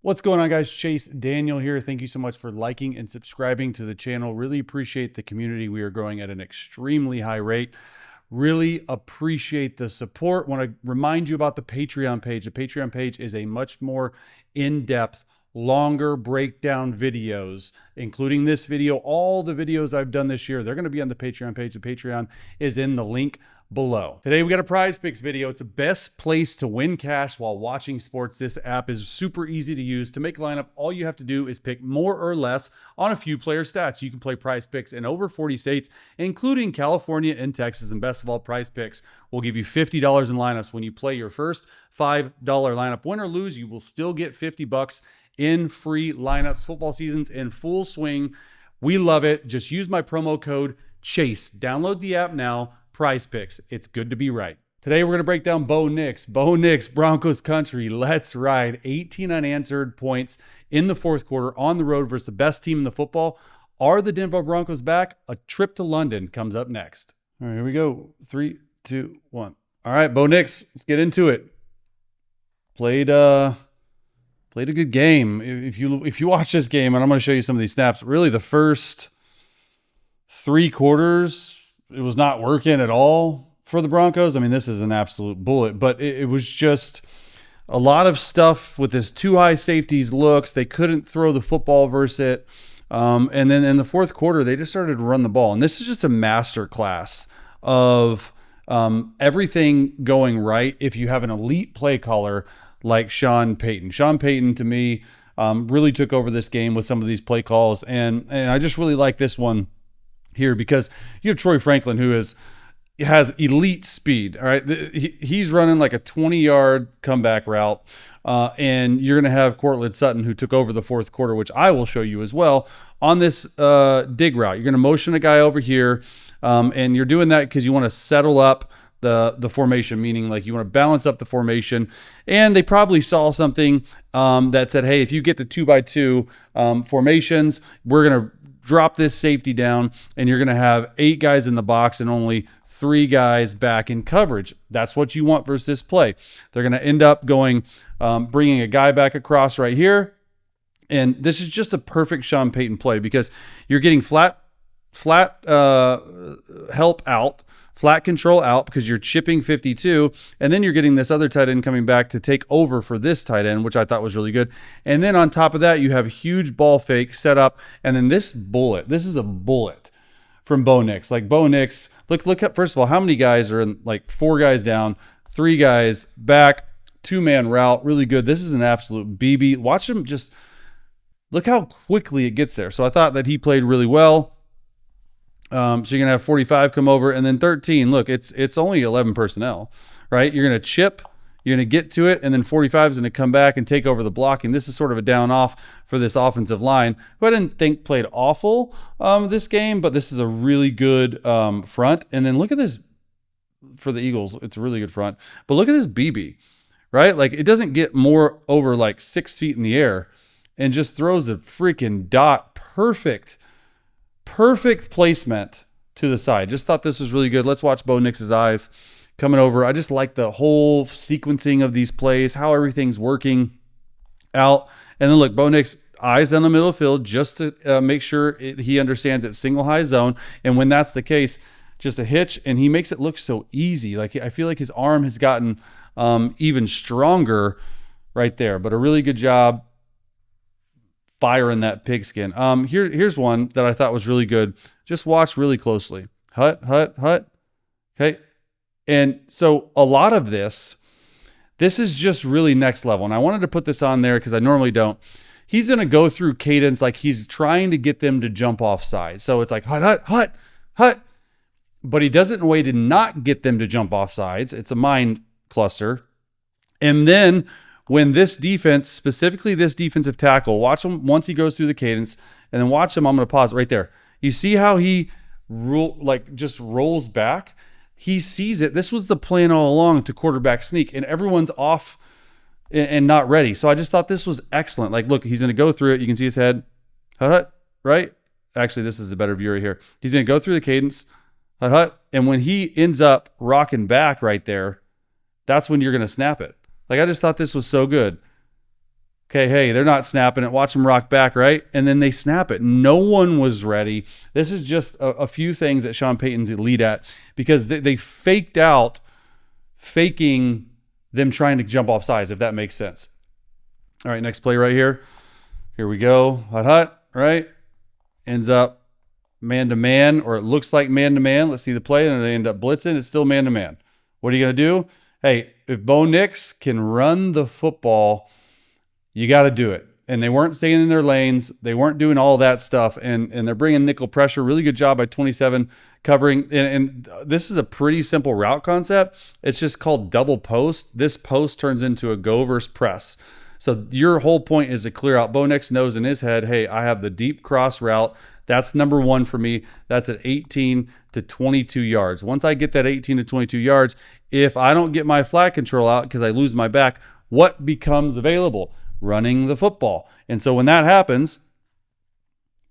What's going on, guys? Chase Daniel here. Thank you so much for liking and subscribing to the channel. Really appreciate the community. We are growing at an extremely high rate. Really appreciate the support. Want to remind you about the Patreon page. The Patreon page is a much more in-depth, longer breakdown videos, including this video. All the videos I've done this year, they're going to be on the Patreon page. The Patreon is in the link below. Today we got a prize picks video. It's the best place to win cash while watching sports. This app is super easy to use. To make a lineup, all you have to do is pick more or less on a few player stats. You can play prize picks in over 40 states, including California and Texas. And best of all, prize picks will give you $50 in lineups. When you play your first $5 lineup, win or lose, you will still get $50 in free lineups. Football season's in full swing. We love it. Just use my promo code CHASE. Download the app now. Prize picks. It's good to be right. Today we're going to break down Bo Nix. Bo Nix, Broncos country. Let's ride. 18 unanswered points in the fourth quarter on the road versus the best team in the football. Are the Denver Broncos back? A trip to London comes up next. All right, here we go. 3, 2, 1. All right, Bo Nix, let's get into it. Played a good game. If you watch this game, and I'm going to show you some of these snaps, really the first 3 quarters, it was not working at all for the Broncos. I mean, this is an absolute bullet, but it was just a lot of stuff with this too high safeties looks. They couldn't throw the football versus it. And then in the fourth quarter, they just started to run the ball. And this is just a master class of everything going right if you have an elite play caller like Sean Payton. Sean Payton, to me, really took over this game with some of these play calls. And I just really like this one here because you have Troy Franklin, who has elite speed. All right, he's running like a 20-yard comeback route, and you're going to have Courtland Sutton, who took over the fourth quarter, which I will show you as well on this dig route. You're going to motion a guy over here, and you're doing that because you want to settle up the formation, meaning like you want to balance up the formation. And they probably saw something that said, hey, if you get to 2x2 formations, we're going to drop this safety down, and you're going to have 8 guys in the box and only 3 guys back in coverage. That's what you want versus this play. They're going to end up going, bringing a guy back across right here. And this is just a perfect Sean Payton play because you're getting flat help out, flat control out because you're chipping 52, and then you're getting this other tight end coming back to take over for this tight end, which I thought was really good. And then on top of that, you have huge ball fake set up, and then this is a bullet from Bo Nix. Like Bo Nix, look at, first of all, how many guys are in, like 4 guys down, 3 guys back, 2-man route, really good. This is an absolute BB. Watch him just, look how quickly it gets there. So I thought that he played really well. So you're going to have 45 come over, and then 13. Look, it's only 11 personnel, right? You're going to chip, you're going to get to it, and then 45 is going to come back and take over the blocking. This is sort of a down off for this offensive line, who I didn't think played awful this game, but this is a really good front. And then look at this for the Eagles. It's a really good front. But look at this BB, right? Like it doesn't get more over like 6 feet in the air and just throws a freaking dot. Perfect placement to the side. Just thought this was really good. Let's watch Bo Nix's eyes coming over. I just like the whole sequencing of these plays, how everything's working out. And then look, Bo Nix, eyes on the middle of the field just to make sure he understands it's single high zone. And when that's the case, just a hitch, and he makes it look so easy. Like I feel like his arm has gotten even stronger right there. But a really good job firing that pigskin. Here's one that I thought was really good. Just watch really closely. Hut. Okay. And so a lot of this is just really next level. And I wanted to put this on there because I normally don't. He's going to go through cadence like he's trying to get them to jump off side. So it's like hut. But he does it in a way to not get them to jump off sides. It's a mind cluster. And then when this defense, specifically this defensive tackle, watch him once he goes through the cadence, and then watch him. I'm going to pause right there. You see how he just rolls back? He sees it. This was the plan all along to quarterback sneak, and everyone's off and not ready. So I just thought this was excellent. Like, look, he's going to go through it. You can see his head. Hut, right? Actually, this is a better view right here. He's going to go through the cadence. Hut. And when he ends up rocking back right there, that's when you're going to snap it. Like, I just thought this was so good. Okay, hey, they're not snapping it. Watch them rock back, right? And then they snap it. No one was ready. This is just a few things that Sean Payton's elite at, because they faked out faking them trying to jump off sides, if that makes sense. All right, next play right here. Here we go. Hut, right? Ends up man-to-man, or it looks like man-to-man. Let's see the play, and they end up blitzing. It's still man-to-man. What are you going to do? Hey, if Bo Nix can run the football, you got to do it. And they weren't staying in their lanes. They weren't doing all that stuff. And they're bringing nickel pressure. Really good job by 27 covering. And this is a pretty simple route concept. It's just called double post. This post turns into a go versus press. So your whole point is to clear out. Bo Nix knows in his head, hey, I have the deep cross route. That's number one for me. That's at 18 to 22 yards. Once I get that 18 to 22 yards, if I don't get my flat control out because I lose my back, what becomes available? Running the football. And so when that happens,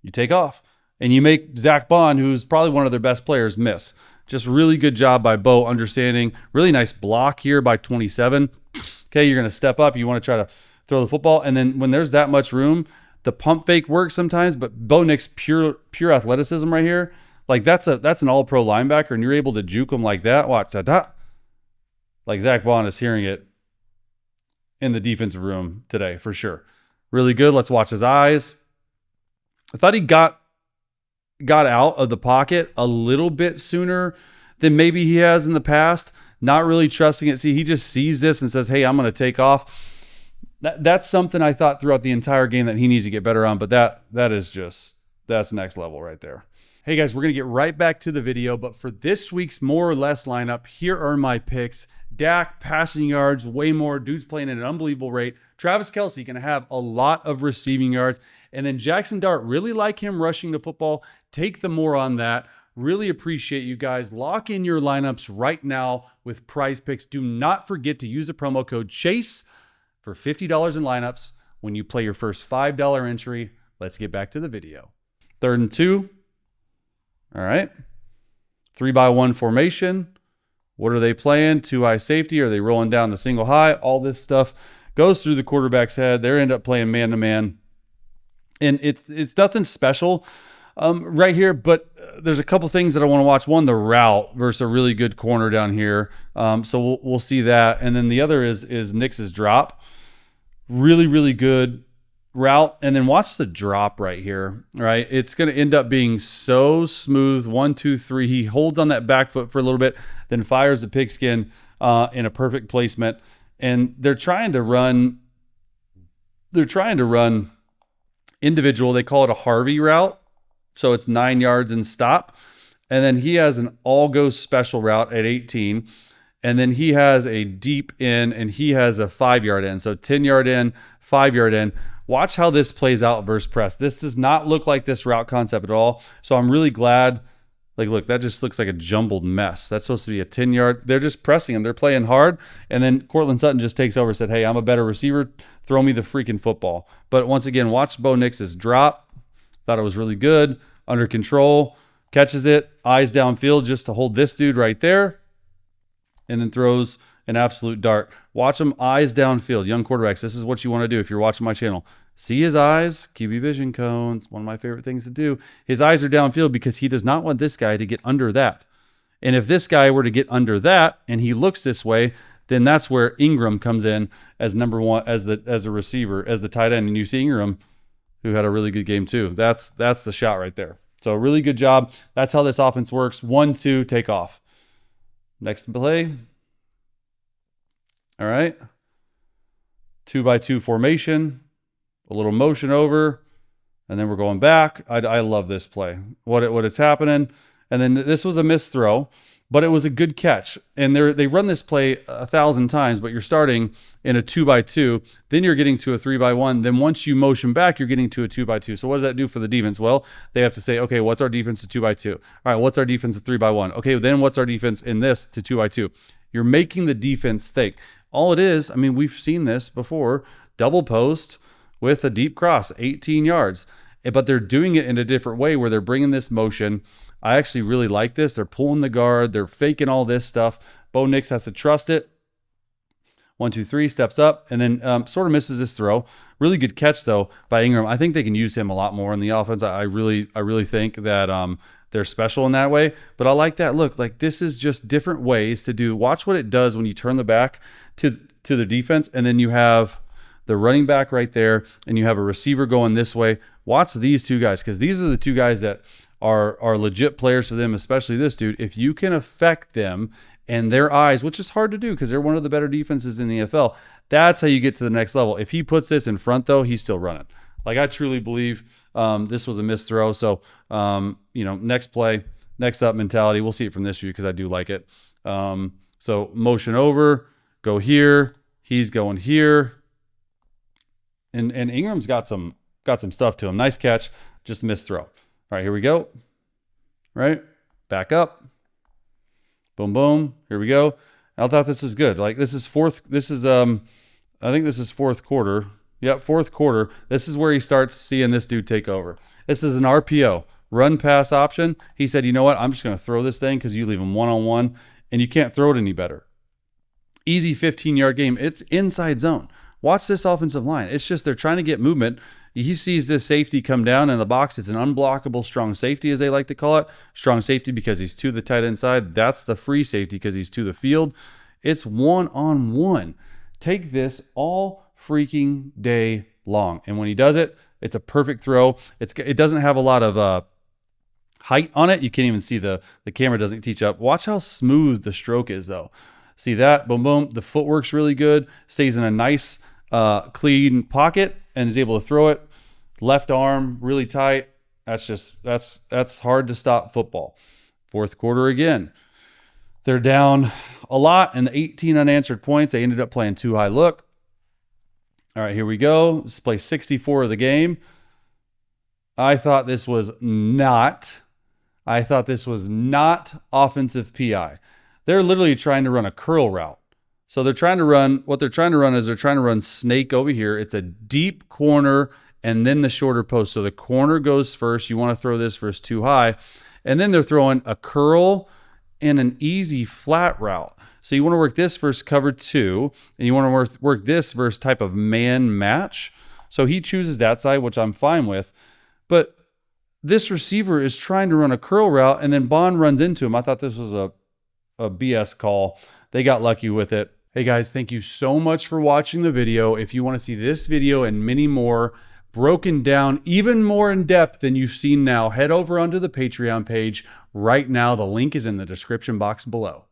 you take off and you make Zach Bond, who's probably one of their best players, miss. Just really good job by Bo understanding. Really nice block here by 27. Okay, you're going to step up. You want to try to throw the football. And then when there's that much room, the pump fake works sometimes, but Bo Nix pure athleticism right here. Like that's an all-pro linebacker, and you're able to juke him like that. Watch that. Like Zach Bond is hearing it in the defensive room today, for sure. Really good. Let's watch his eyes. I thought he got out of the pocket a little bit sooner than maybe he has in the past. Not really trusting it. See, he just sees this and says, hey, I'm going to take off. That's something I thought throughout the entire game that he needs to get better on, but that's next level right there. Hey guys, we're going to get right back to the video, but for this week's more or less lineup, here are my picks. Dak, passing yards, way more. Dude's playing at an unbelievable rate. Travis Kelce going to have a lot of receiving yards. And then Jackson Dart, really like him rushing the football. Take the more on that. Really appreciate you guys. Lock in your lineups right now with Prize Picks. Do not forget to use the promo code CHASE for $50 in lineups when you play your first $5 entry. Let's get back to the video. 3rd and 2. All right. 3-by-1 formation. What are they playing? 2-high safety? Are they rolling down the single high? All this stuff goes through the quarterback's head. They end up playing man-to-man. And it's nothing special right here, but there's a couple things that I want to watch. One, the route versus a really good corner down here. So we'll see that. And then the other is Nix's drop. Really, really good route. And then watch the drop right here, right? It's going to end up being so smooth. 1, 2, 3. He holds on that back foot for a little bit, then fires the pigskin in a perfect placement. And they're trying to run individual. They call it a Harvey route. So it's 9 yards and stop. And then he has an all-go special route at 18. And then he has a deep in, and he has a 5-yard in. So 10-yard in, 5-yard in. Watch how this plays out versus press. This does not look like this route concept at all. So I'm really glad. Like, look, that just looks like a jumbled mess. That's supposed to be a 10-yard. They're just pressing him. They're playing hard. And then Cortland Sutton just takes over and said, hey, I'm a better receiver. Throw me the freaking football. But once again, watch Bo Nix's drop. Thought it was really good. Under control. Catches it. Eyes downfield just to hold this dude right there. And then throws an absolute dart. Watch him eyes downfield. Young quarterbacks, this is what you want to do if you're watching my channel. See his eyes, QB vision cones, one of my favorite things to do. His eyes are downfield because he does not want this guy to get under that. And if this guy were to get under that and he looks this way, then that's where Ingram comes in as number one, as a receiver, as the tight end. And you see Ingram, who had a really good game too. That's the shot right there. So really good job. That's how this offense works. 1, 2, take off. Next play. All right. 2-by-2 formation. A little motion over. And then we're going back. I love this play. What it's happening. And then this was a missed throw, but it was a good catch. And they run this play 1,000 times, but you're starting in a 2-by-2. Then you're getting to a 3-by-1. Then once you motion back, you're getting to a 2-by-2. So what does that do for the defense? Well, they have to say, okay, what's our defense to 2-by-2? All right, what's our defense to 3-by-1? Okay, then what's our defense in this to 2-by-2? You're making the defense think. All it is, I mean, we've seen this before, double post with a deep cross, 18 yards. But they're doing it in a different way where they're bringing this motion. I actually really like this. They're pulling the guard. They're faking all this stuff. Bo Nix has to trust it. 1, 2, 3, steps up, and then sort of misses this throw. Really good catch though by Ingram. I think they can use him a lot more in the offense. I really think that they're special in that way. But I like that look. Like, this is just different ways to do. Watch what it does when you turn the back to the defense, and then you have the running back right there, and you have a receiver going this way. Watch these two guys, because these are the two guys that are legit players for them, especially this dude. If you can affect them and their eyes, which is hard to do because they're one of the better defenses in the NFL, that's how you get to the next level. If he puts this in front, though, he's still running. Like, I truly believe this was a missed throw. So, next play, next up mentality. We'll see it from this view because I do like it. So motion over, go here. He's going here. And Ingram's got some stuff to him. Nice catch, just missed throw. All right, here we go. Right, back up. Boom, boom. Here we go. I thought this was good. Like, this is fourth. This is I think this is fourth quarter. Yep, fourth quarter. This is where he starts seeing this dude take over. This is an RPO, run pass option. He said, you know what? I'm just going to throw this thing because you leave him one-on-one, and you can't throw it any better. Easy 15-yard game. It's inside zone. Watch this offensive line. It's just they're trying to get movement. He sees this safety come down in the box. It's an unblockable strong safety, as they like to call it. Strong safety because he's to the tight end side. That's the free safety because he's to the field. It's one-on-one. Take this all freaking day long. And when he does it, it's a perfect throw. It doesn't have a lot of height on it. You can't even see the camera doesn't teach up. Watch how smooth the stroke is, though. See that? Boom, boom. The footwork's really good. Stays in a nice, clean pocket and is able to throw it. Left arm, really tight. That's hard to stop football. Fourth quarter again. They're down a lot and the 18 unanswered points. They ended up playing too high look. All right, here we go. This is play 64 of the game. I thought this was not offensive PI. They're literally trying to run a curl route. So they're trying to run snake over here. It's a deep corner and then the shorter post. So the corner goes first. You want to throw this versus too high. And then they're throwing a curl and an easy flat route. So you want to work this versus cover 2, and you want to work this versus type of man match. So he chooses that side, which I'm fine with. But this receiver is trying to run a curl route, and then Bond runs into him. I thought this was a BS call. They got lucky with it. Hey guys, thank you so much for watching the video. If you want to see this video and many more broken down even more in depth than you've seen now, head over onto the Patreon page right now. The link is in the description box below.